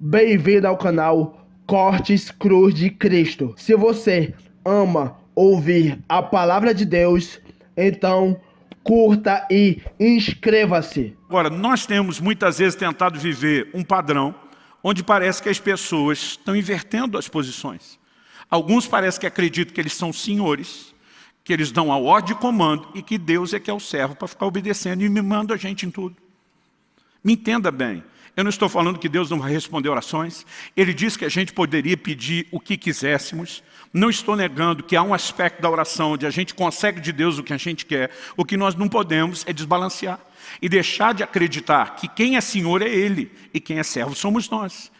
Bem-vindo ao canal Cortes Cruz de Cristo. Se você ama ouvir a palavra de Deus, então curta e inscreva-se. Agora, nós temos muitas vezes tentado viver um padrão onde parece que as pessoas estão invertendo as posições. Alguns parecem que acreditam que eles são senhores, que eles dão a ordem e comando e que Deus é que é o servo para ficar obedecendo e mimando a gente em tudo. Me entenda bem, eu não estou falando que Deus não vai responder orações. Ele disse que a gente poderia pedir o que quiséssemos. Não estou negando que há um aspecto da oração onde a gente consegue de Deus o que a gente quer. O que nós não podemos é desbalancear e deixar de acreditar que quem é senhor é Ele e quem é servo somos nós.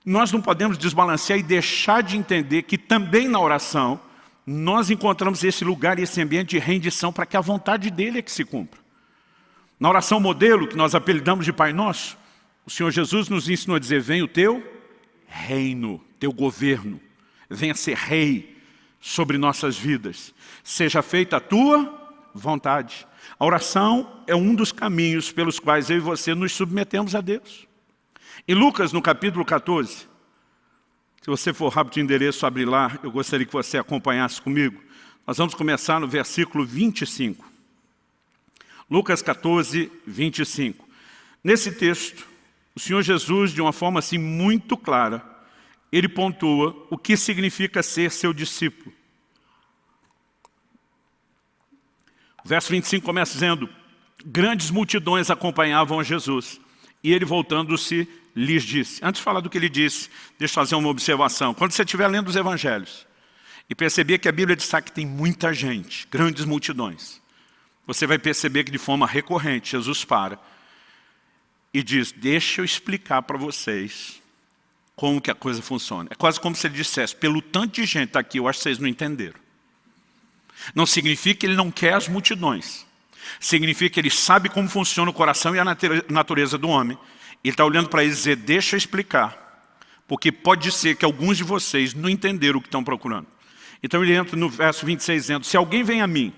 Nós não podemos desbalancear e deixar de entender que também na oração nós encontramos esse lugar e esse ambiente de rendição para que a vontade dEle é que se cumpra. Na oração modelo, que nós apelidamos de Pai Nosso, o Senhor Jesus nos ensinou a dizer: venha o teu reino, teu governo, venha ser rei sobre nossas vidas, seja feita a tua vontade. A oração é um dos caminhos pelos quais eu e você nos submetemos a Deus. Em Lucas, no capítulo 14, se você for rápido de endereço, abre lá, eu gostaria que você acompanhasse comigo. Nós vamos começar no versículo 25. Lucas 14, 25. Nesse texto, o Senhor Jesus, de uma forma assim muito clara, Ele pontua o que significa ser seu discípulo. O verso 25 começa dizendo: grandes multidões acompanhavam a Jesus, e Ele voltando-se lhes disse. Antes de falar do que Ele disse, deixa eu fazer uma observação. Quando você estiver lendo os evangelhos e perceber que a Bíblia destaca que tem muita gente, grandes multidões, você vai perceber que de forma recorrente Jesus para e diz: deixa eu explicar para vocês como que a coisa funciona. É quase como se ele dissesse: pelo tanto de gente aqui, eu acho que vocês não entenderam. Não significa que ele não quer as multidões. Significa que ele sabe como funciona o coração e a natureza do homem. Ele está olhando para eles e dizer: deixa eu explicar. Porque pode ser que alguns de vocês não entenderam o que estão procurando. Então ele entra no verso 26 dizendo: se alguém vem a mim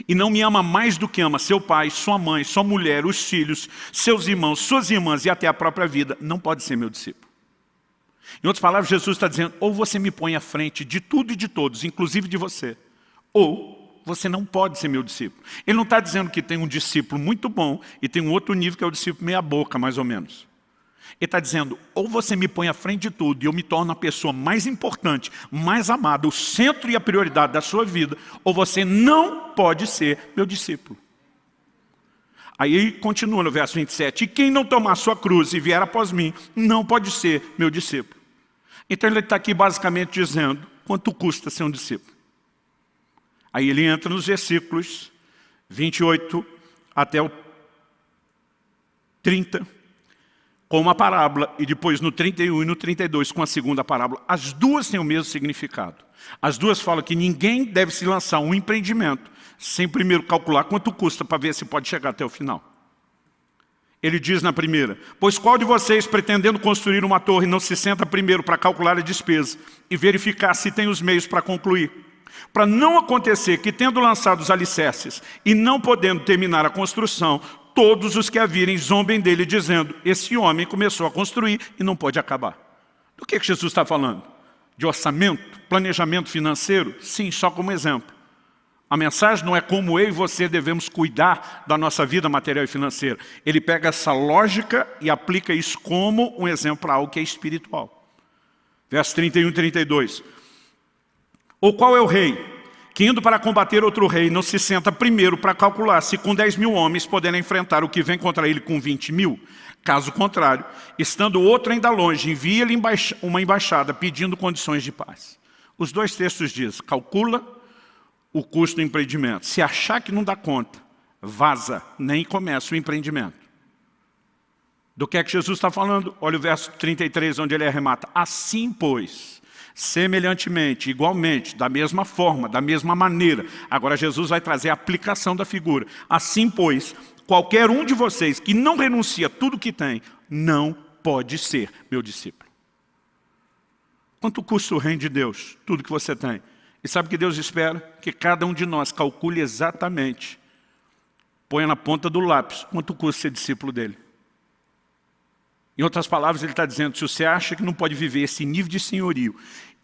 e não me ama mais do que ama seu pai, sua mãe, sua mulher, os filhos, seus irmãos, suas irmãs e até a própria vida, não pode ser meu discípulo. Em outras palavras, Jesus está dizendo: ou você me põe à frente de tudo e de todos, inclusive de você, ou você não pode ser meu discípulo. Ele não está dizendo que tem um discípulo muito bom e tem um outro nível que é o discípulo meia boca, mais ou menos. Ele está dizendo: ou você me põe à frente de tudo e eu me torno a pessoa mais importante, mais amada, o centro e a prioridade da sua vida, ou você não pode ser meu discípulo. Aí ele continua no verso 27, e quem não tomar sua cruz e vier após mim, não pode ser meu discípulo. Então ele está aqui basicamente dizendo quanto custa ser um discípulo. Aí ele entra nos versículos 28 até o 30, com uma parábola, e depois no 31 e no 32 com a segunda parábola. As duas têm o mesmo significado. As duas falam que ninguém deve se lançar um empreendimento sem primeiro calcular quanto custa para ver se pode chegar até o final. Ele diz na primeira: pois qual de vocês, pretendendo construir uma torre, não se senta primeiro para calcular a despesa e verificar se tem os meios para concluir? Para não acontecer que, tendo lançado os alicerces e não podendo terminar a construção, todos os que a virem zombem dele, dizendo: esse homem começou a construir e não pode acabar. Do que Jesus está falando? De orçamento, planejamento financeiro? Sim, só como exemplo. A mensagem não é como eu e você devemos cuidar da nossa vida material e financeira. Ele pega essa lógica e aplica isso como um exemplo para algo que é espiritual. Verso 31 e 32. Ou qual é o rei, que indo para combater outro rei, não se senta primeiro para calcular se com 10.000 homens poderá enfrentar o que vem contra ele com 20.000? Caso contrário, estando outro ainda longe, envia-lhe uma embaixada pedindo condições de paz. Os dois textos dizem: calcula o custo do empreendimento. Se achar que não dá conta, vaza, nem começa o empreendimento. Do que é que Jesus está falando? Olha o verso 33, onde ele arremata: assim, pois, semelhantemente, igualmente, da mesma forma, da mesma maneira. Agora Jesus vai trazer a aplicação da figura. Assim, pois, qualquer um de vocês que não renuncia a tudo que tem, não pode ser meu discípulo. Quanto custa o reino de Deus? Tudo que você tem. E sabe o que Deus espera? Que cada um de nós calcule exatamente, ponha na ponta do lápis, quanto custa ser discípulo dele. Em outras palavras, ele está dizendo, se você acha que não pode viver esse nível de senhorio,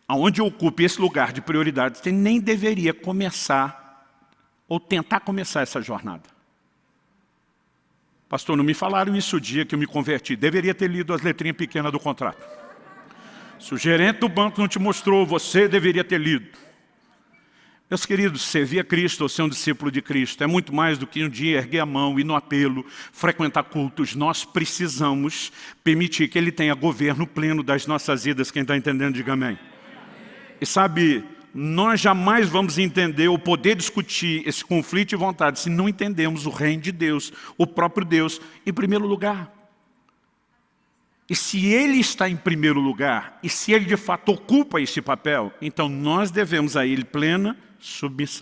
aonde ocupe esse lugar de prioridade, você nem deveria começar, ou tentar começar essa jornada. Pastor, não me falaram isso o dia que eu me converti. Deveria ter lido as letrinhas pequenas do contrato. Se o gerente do banco não te mostrou, você deveria ter lido. Meus queridos, servir a Cristo ou ser um discípulo de Cristo é muito mais do que um dia erguer a mão, ir no apelo, frequentar cultos. Nós precisamos permitir que Ele tenha governo pleno das nossas vidas. Quem está entendendo, diga amém. E sabe, nós jamais vamos entender ou poder discutir esse conflito de vontade se não entendemos o reino de Deus, o próprio Deus, em primeiro lugar. E se Ele está em primeiro lugar, e se Ele de fato ocupa esse papel, então nós devemos a Ele plena submissão.